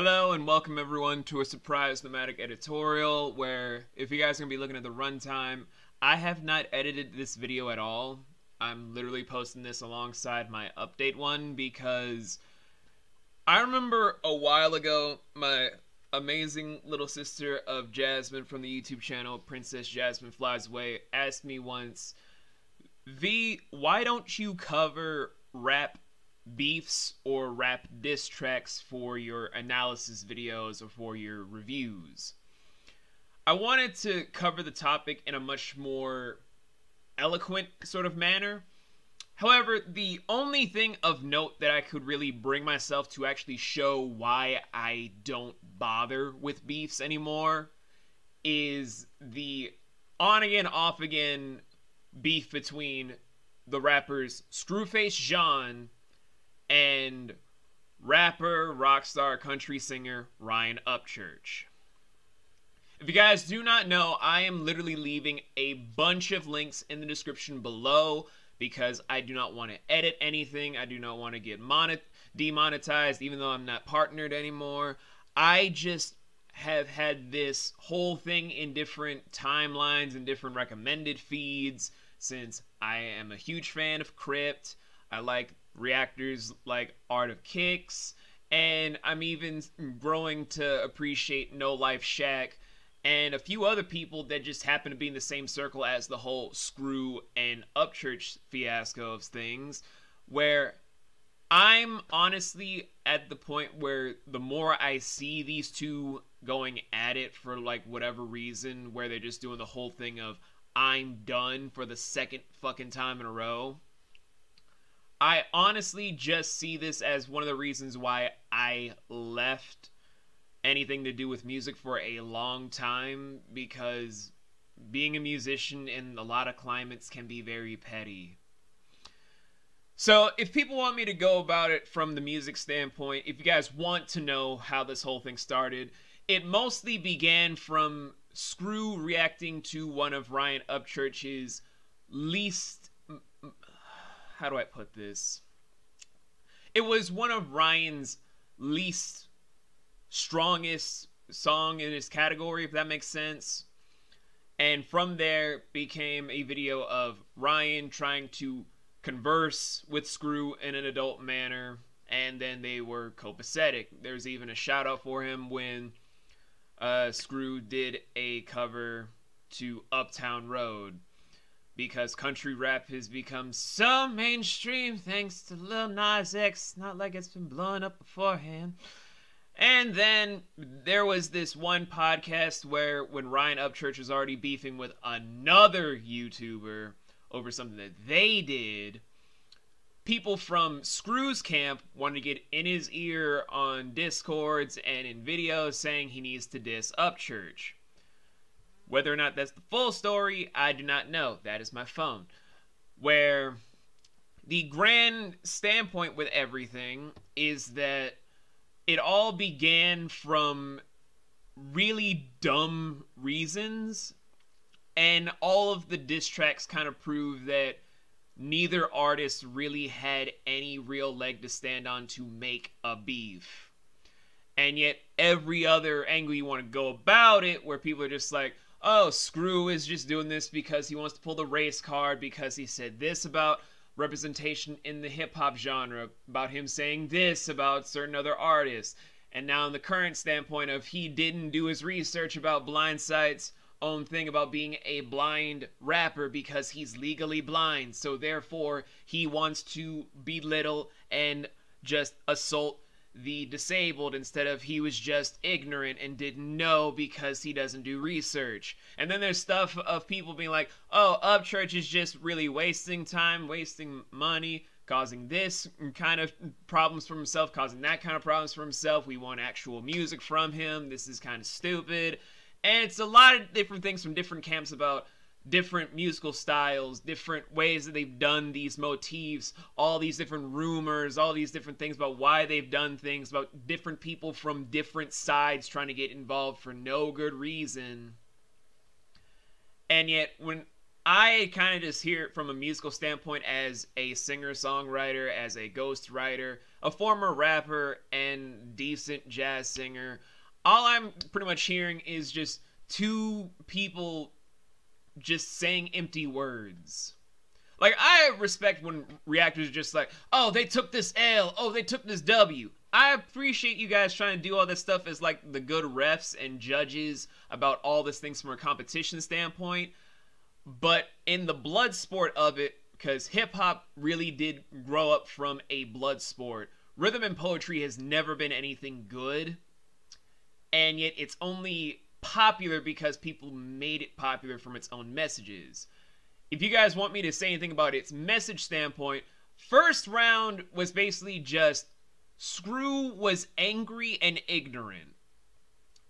Hello and welcome everyone to a surprise Nomadic Editorial where, if you guys are going to be looking at the runtime, I have not edited this video at all. I'm literally posting this alongside my update one because I remember a while ago my amazing little sister of Jasmine from the YouTube channel Princess Jasmine Flies Away asked me once, V, why don't you cover rap beefs or rap diss tracks for your analysis videos or for your reviews? I wanted to cover the topic in a much more eloquent sort of manner. However, the only thing of note that I could really bring myself to actually show why I don't bother with beefs anymore is the on-again, off-again beef between the rappers Screwface Jean and rapper, rockstar, country singer Ryan Upchurch. If you guys do not know, I am literally leaving a bunch of links in the description below because I do not want to edit anything. I do not want to get demonetized even though I'm not partnered anymore. I just have had this whole thing in different timelines and different recommended feeds since I am a huge fan of Crypt. I like reactors like Art of Kicks, and I'm even growing to appreciate No Life Shack and a few other people that just happen to be in the same circle as the whole Scru and Upchurch fiasco of things, where I'm honestly at the point where the more I see these two going at it for like whatever reason, where they're just doing the whole thing of I'm done for the second fucking time in a row, I honestly just see this as one of the reasons why I left anything to do with music for a long time, because being a musician in a lot of climates can be very petty. So if people want me to go about it from the music standpoint, if you guys want to know how this whole thing started, it mostly began from Scru reacting to one of Ryan Upchurch's least... how do I put this? It was one of Ryan's least strongest song in his category, if that makes sense. And from there became a video of Ryan trying to converse with Scru in an adult manner, and then they were copacetic. There's even a shout out for him when Scru did a cover to Uptown Road, because country rap has become so mainstream thanks to Lil Nas X, not like it's been blowing up beforehand. And then there was this one podcast where when Ryan Upchurch was already beefing with another YouTuber over something that they did, people from Scru's camp wanted to get in his ear on Discords and in videos saying he needs to diss Upchurch. Whether or not that's the full story, I do not know. That is my phone. Where the grand standpoint with everything is that it all began from really dumb reasons, and all of the diss tracks kind of prove that neither artist really had any real leg to stand on to make a beef. And yet every other angle you want to go about it, where people are just like, oh, Scru is just doing this because he wants to pull the race card because he said this about representation in the hip-hop genre, about him saying this about certain other artists. And now in the current standpoint of he didn't do his research about Blindsight's own thing about being a blind rapper because he's legally blind, so therefore he wants to belittle and just assault the disabled instead of he was just ignorant and didn't know because he doesn't do research. And then there's stuff of people being like, oh, Upchurch is just really wasting time, wasting money, causing this kind of problems for himself, causing that kind of problems for himself. We want actual music from him. This is kind of stupid. And it's a lot of different things from different camps about different musical styles, different ways that they've done these motifs, all these different rumors, all these different things about why they've done things, about different people from different sides trying to get involved for no good reason. And yet, when I kind of just hear it from a musical standpoint as a singer-songwriter, as a ghostwriter, a former rapper, and decent jazz singer. All I'm pretty much hearing is just two people just saying empty words. Like, I respect when reactors are just like, oh, they took this L, oh, they took this W. I appreciate you guys trying to do all this stuff as like the good refs and judges about all these things from a competition standpoint. But in the blood sport of it, because hip-hop really did grow up from a blood sport, rhythm and poetry has never been anything good. And yet it's only popular because people made it popular from its own messages. If you guys want me to say anything about its message standpoint, first round was basically just Scru was angry and ignorant.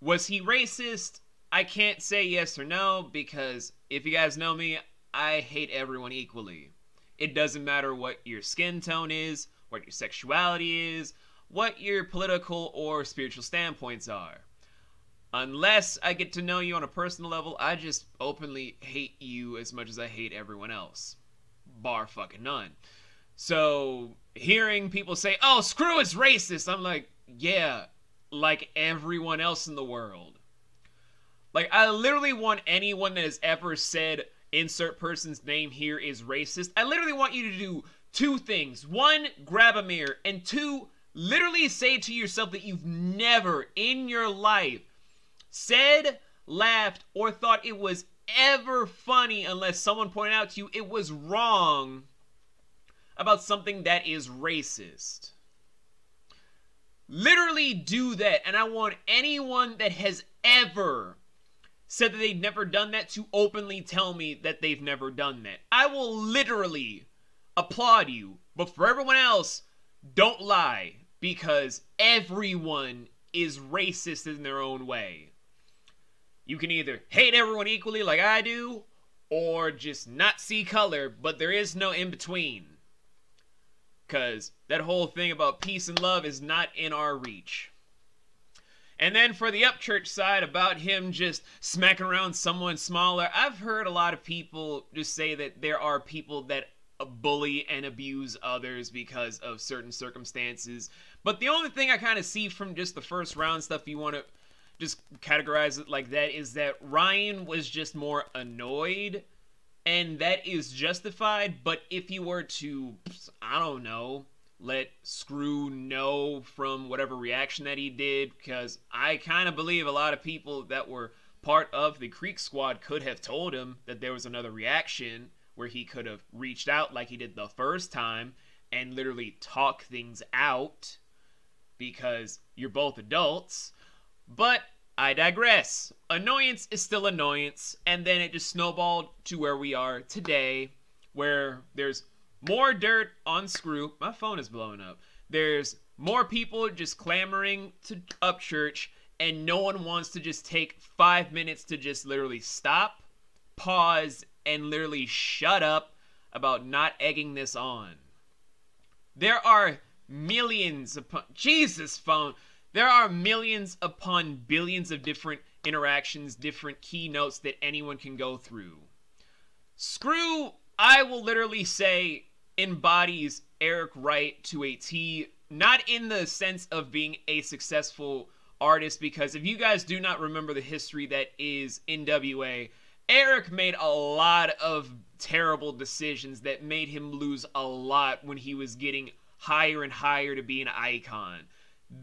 Was he racist? I can't say yes or no, because if you guys know me, I hate everyone equally. It doesn't matter what your skin tone is, what your sexuality is, what your political or spiritual standpoints are. Unless I get to know you on a personal level, I just openly hate you as much as I hate everyone else. Bar fucking none. So, hearing people say, oh, Scru is racist, I'm like, yeah, like everyone else in the world. Like, I literally want anyone that has ever said, insert person's name here is racist, I literally want you to do two things. One, grab a mirror, and two, literally say to yourself that you've never in your life said, laughed, or thought it was ever funny unless someone pointed out to you it was wrong about something that is racist. Literally do that, and I want anyone that has ever said that they've never done that to openly tell me that they've never done that. I will literally applaud you, but for everyone else, don't lie, because everyone is racist in their own way. You can either hate everyone equally like I do, or just not see color, but there is no in-between. Because that whole thing about peace and love is not in our reach. And then for the Upchurch side, about him just smacking around someone smaller, I've heard a lot of people just say that there are people that bully and abuse others because of certain circumstances. But the only thing I kind of see from just the first round stuff, if you want to just categorize it like that, is that Ryan was just more annoyed, and that is justified. But if you were to, I don't know, let Scru know from whatever reaction that he did, because I kind of believe a lot of people that were part of the Creek Squad could have told him that there was another reaction where he could have reached out like he did the first time and literally talk things out, because you're both adults. But I digress. Annoyance is still annoyance, and then it just snowballed to where we are today, where there's more dirt on Scru. My phone is blowing up. There's more people just clamoring to Upchurch, and no one wants to just take 5 minutes to just literally stop, pause, and literally shut up about not egging this on. There are millions upon... Jesus, phone. There are millions upon billions of different interactions, different keynotes that anyone can go through. Scru, I will literally say, embodies Eric Wright to a T, not in the sense of being a successful artist, because if you guys do not remember the history that is NWA, Eric made a lot of terrible decisions that made him lose a lot when he was getting higher and higher to be an icon.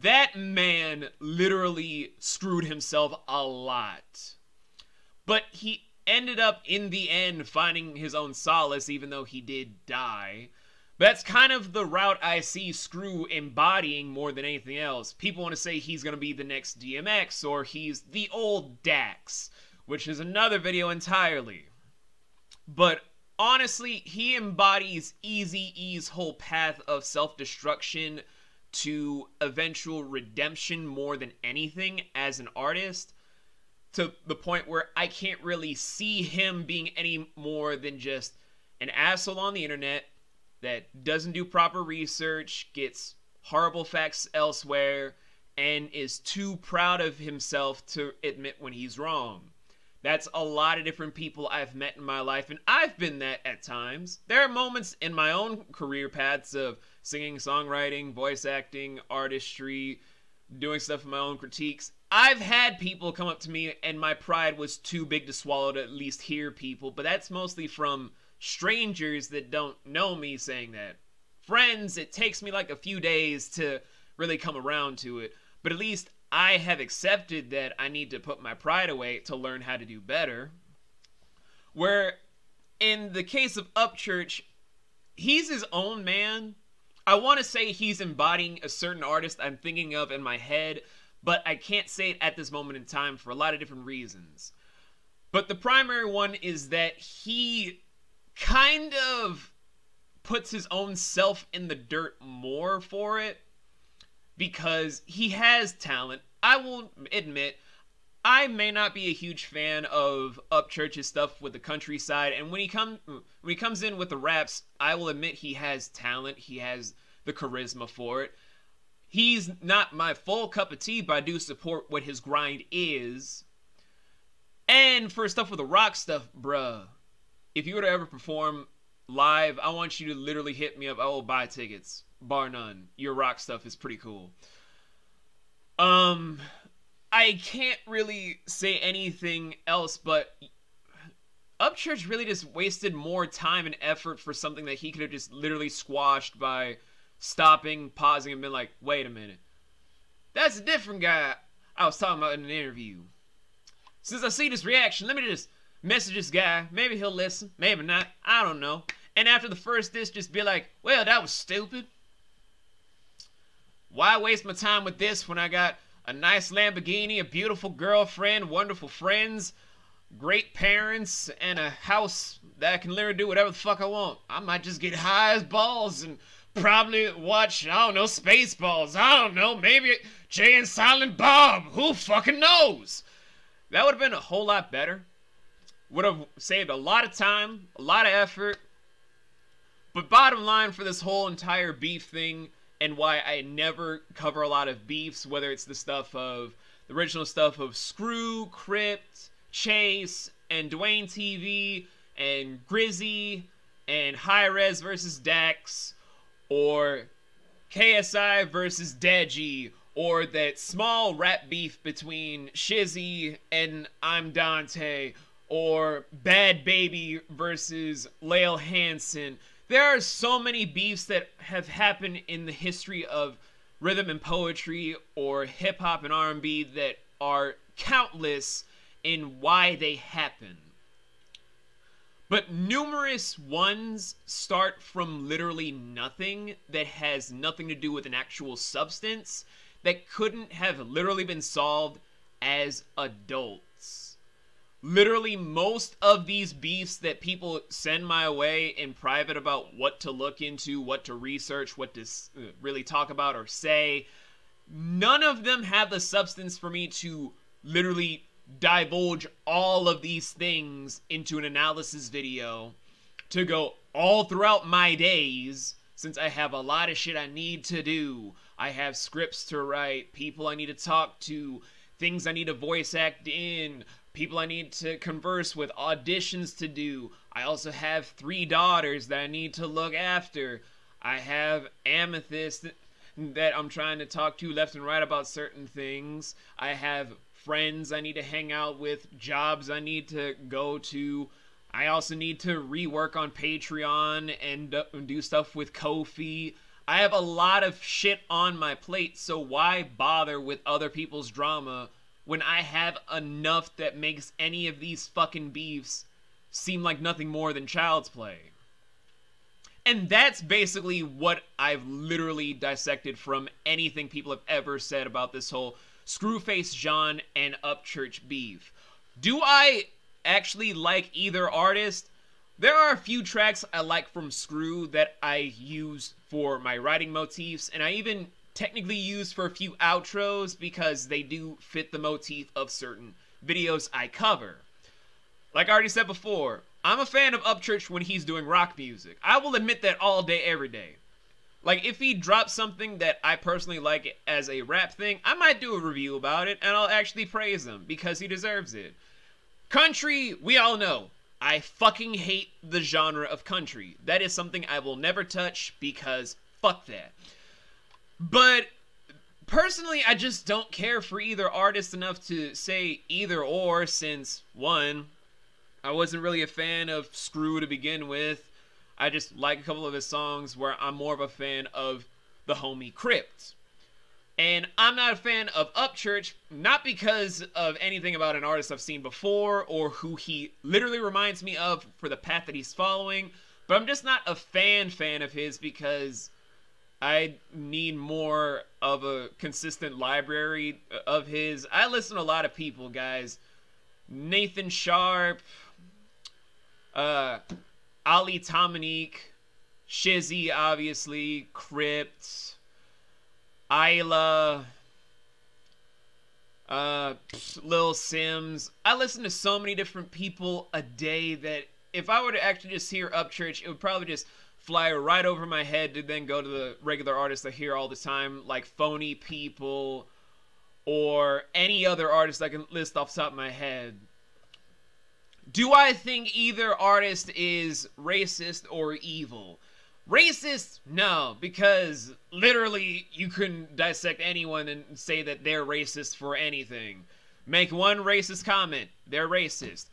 That man literally screwed himself a lot. But he ended up, in the end, finding his own solace, even though he did die. But that's kind of the route I see Scru embodying more than anything else. People want to say he's going to be the next DMX, or he's the old Dax, which is another video entirely. But honestly, he embodies Eazy-E's whole path of self-destruction to eventual redemption more than anything as an artist, to the point where I can't really see him being any more than just an asshole on the internet that doesn't do proper research, gets horrible facts elsewhere, and is too proud of himself to admit when he's wrong. That's a lot of different people I've met in my life, and I've been that at times. There are moments in my own career paths of singing, songwriting, voice acting, artistry, doing stuff in my own critiques. I've had people come up to me and my pride was too big to swallow to at least hear people, but that's mostly from strangers that don't know me saying that. Friends, it takes me like a few days to really come around to it, but at least I have accepted that I need to put my pride away to learn how to do better. Where in the case of Upchurch, he's his own man. I want to say he's embodying a certain artist I'm thinking of in my head, but I can't say it at this moment in time for a lot of different reasons. But the primary one is that he kind of puts his own self in the dirt more for it, because he has talent. I will admit, I may not be a huge fan of Upchurch's stuff with the countryside, and when he comes in with the raps, I will admit he has talent, he has the charisma for it. He's not my full cup of tea, but I do support what his grind is. And for stuff with the rock stuff, bruh, if you were to ever perform live, I want you to literally hit me up. I will buy tickets, bar none. Your rock stuff is pretty cool. I can't really say anything else, but Upchurch really just wasted more time and effort for something that he could have just literally squashed by stopping, pausing, and been like, wait a minute. That's a different guy I was talking about in an interview. Since I see this reaction, let me just message this guy. Maybe he'll listen, maybe not. I don't know. And after the first diss, just be like, well, that was stupid. Why waste my time with this when I got a nice Lamborghini, a beautiful girlfriend, wonderful friends, great parents, and a house that I can literally do whatever the fuck I want? I might just get high as balls and probably watch, I don't know, Spaceballs. I don't know, maybe Jay and Silent Bob. Who fucking knows? That would have been a whole lot better. Would have saved a lot of time, a lot of effort. But bottom line for this whole entire beef thing, and why I never cover a lot of beefs, whether it's the stuff of, the original stuff of Scru, Crypt, Chase, and Dwayne TV, and Grizzy, and High Res versus Dax, or KSI versus Deji, or that small rap beef between Shizzy and I'm Dante, or Bad Baby versus Lael Hansen. There are so many beefs that have happened in the history of rhythm and poetry or hip-hop and R&B that are countless in why they happen. But numerous ones start from literally nothing that has nothing to do with an actual substance that couldn't have literally been solved as adults. Literally most of these beefs that people send my way in private about what to look into, what to research, what to really talk about or say, none of them have the substance for me to literally divulge all of these things into an analysis video to go all throughout my days, since I have a lot of shit I need to do. I have scripts to write, people I need to talk to, things I need to voice act in, people I need to converse with, auditions to do. I also have 3 daughters that I need to look after. I have Amethyst that I'm trying to talk to left and right about certain things. I have friends I need to hang out with, jobs I need to go to. I also need to rework on Patreon and do stuff with Ko-fi. I have a lot of shit on my plate, so why bother with other people's drama when I have enough that makes any of these fucking beefs seem like nothing more than child's play? And that's basically what I've literally dissected from anything people have ever said about this whole Screwface John and Upchurch beef. Do I actually like either artist? There are a few tracks I like from Scru that I use for my writing motifs, and I even technically use for a few outros because they do fit the motif of certain videos I cover. Like I already said before, I'm a fan of Upchurch when he's doing rock music. I will admit that all day, every day. Like, if he drops something that I personally like as a rap thing, I might do a review about it, and I'll actually praise him, because he deserves it. Country, we all know. I fucking hate the genre of country. That is something I will never touch because fuck that. But personally, I just don't care for either artist enough to say either or, since, one, I wasn't really a fan of Scru to begin with. I just like a couple of his songs, where I'm more of a fan of the homie Crypt. And I'm not a fan of Upchurch, not because of anything about an artist I've seen before or who he literally reminds me of for the path that he's following, but I'm just not a fan of his because I need more of a consistent library of his. I listen to a lot of people, guys. Nathan Sharp, Ali Dominique, Shizzy, obviously, Crypt, Isla, Lil Sims. I listen to so many different people a day that if I were to actually just hear Upchurch, it would probably just fly right over my head to then go to the regular artists I hear all the time, like Phony People or any other artist I can list off the top of my head. Do I think either artist is racist or evil? Racist? No, because literally you can dissect anyone and say that they're racist for anything. Make one racist comment, they're racist.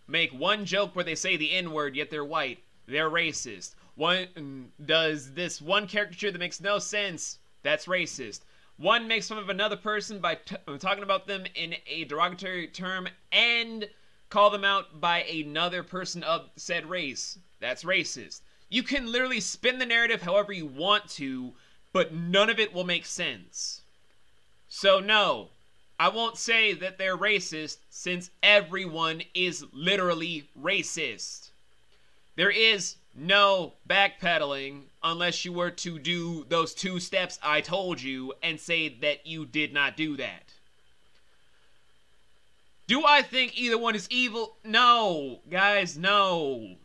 Make one joke where they say the N-word yet they're white, they're racist. One does this one caricature that makes no sense, that's racist. One makes fun of another person by talking about them in a derogatory term and call them out by another person of said race, that's racist. You can literally spin the narrative however you want to, but none of it will make sense. So no, I won't say that they're racist, since everyone is literally racist. There is no backpedaling unless you were to do those 2 steps I told you and say that you did not do that. Do I think either one is evil? No, guys, no.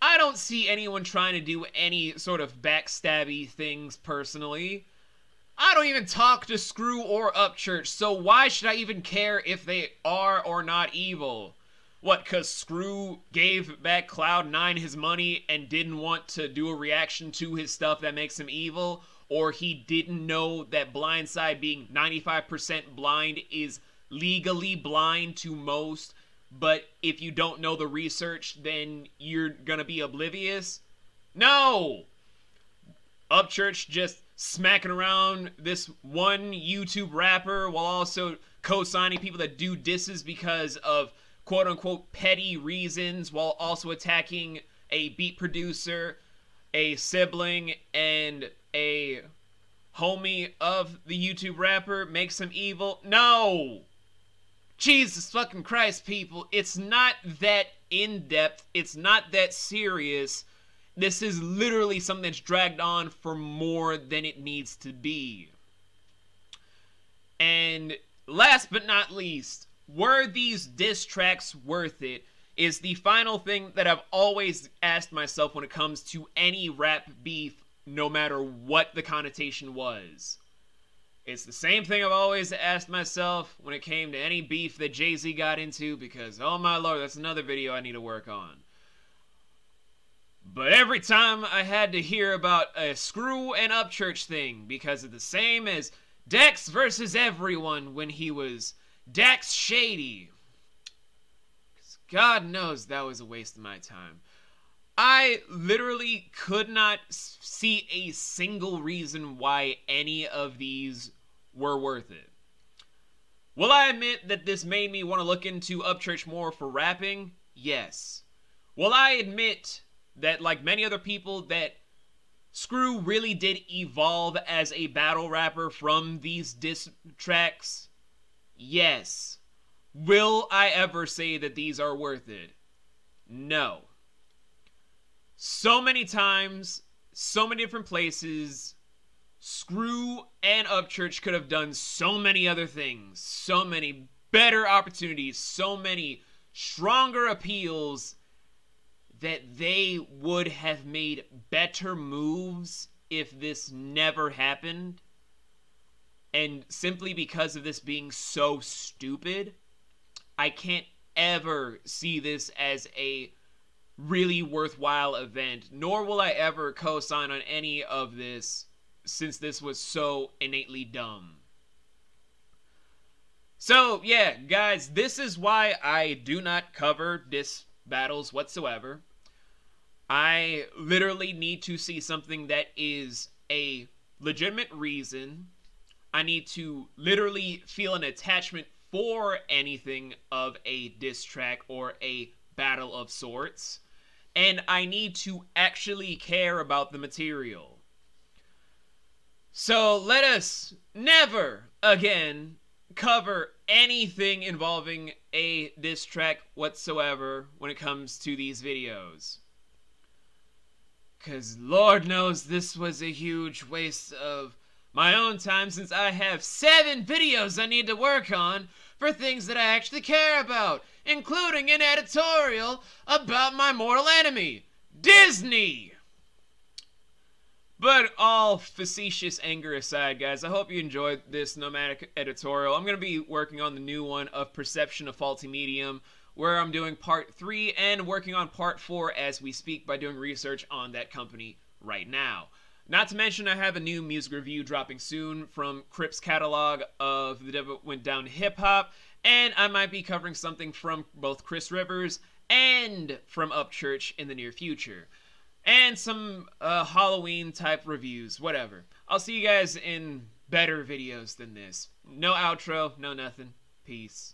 I don't see anyone trying to do any sort of backstabby things personally. I don't even talk to Scru or Upchurch, so why should I even care if they are or not evil? What, cause Scru gave back Cloud9 his money and didn't want to do a reaction to his stuff that makes him evil? Or he didn't know that Blindside being 95% blind is legally blind to most, but if you don't know the research, then you're gonna be oblivious? No! Upchurch just smacking around this one YouTube rapper while also co-signing people that do disses because of quote-unquote petty reasons, while also attacking a beat producer, a sibling, and a homie of the YouTube rapper makes him evil? No! Jesus fucking Christ, people. It's not that in-depth. It's not that serious. This is literally something that's dragged on for more than it needs to be. And last but not least, were these diss tracks worth it? Is the final thing that I've always asked myself when it comes to any rap beef, no matter what the connotation was. It's the same thing I've always asked myself when it came to any beef that Jay-Z got into, because, oh my lord, that's another video I need to work on. But every time I had to hear about a Scru and Upchurch thing, because it's the same as Dex versus everyone when he was Dax Shady. God knows that was a waste of my time. I literally could not see a single reason why any of these were worth it. Will I admit that this made me want to look into Upchurch more for rapping? Yes. Will I admit that, like many other people, that Scru really did evolve as a battle rapper from these diss tracks? Yes. Will I ever say that these are worth it? No. So many times, so many different places, Scru and Upchurch could have done so many other things, so many better opportunities, so many stronger appeals, that they would have made better moves if this never happened. And simply because of this being so stupid, I can't ever see this as a really worthwhile event, nor will I ever co-sign on any of this since this was so innately dumb. So, yeah, guys, this is why I do not cover disc battles whatsoever. I literally need to see something that is a legitimate reason. I need to literally feel an attachment for anything of a diss track or a battle of sorts. And I need to actually care about the material. So let us never again cover anything involving a diss track whatsoever when it comes to these videos. Because Lord knows this was a huge waste of my own time, since I have 7 videos I need to work on for things that I actually care about, including an editorial about my mortal enemy, Disney! But all facetious anger aside, guys, I hope you enjoyed this Nomadic Editorial. I'm going to be working on the new one of Perception of Faulty Medium, where I'm doing part 3 and working on part 4 as we speak by doing research on that company right now. Not to mention, I have a new music review dropping soon from Crip's catalog of The Devil Went Down to Hip Hop, and I might be covering something from both Chris Rivers and from Upchurch in the near future. And some Halloween type reviews, whatever. I'll see you guys in better videos than this. No outro, no nothing. Peace.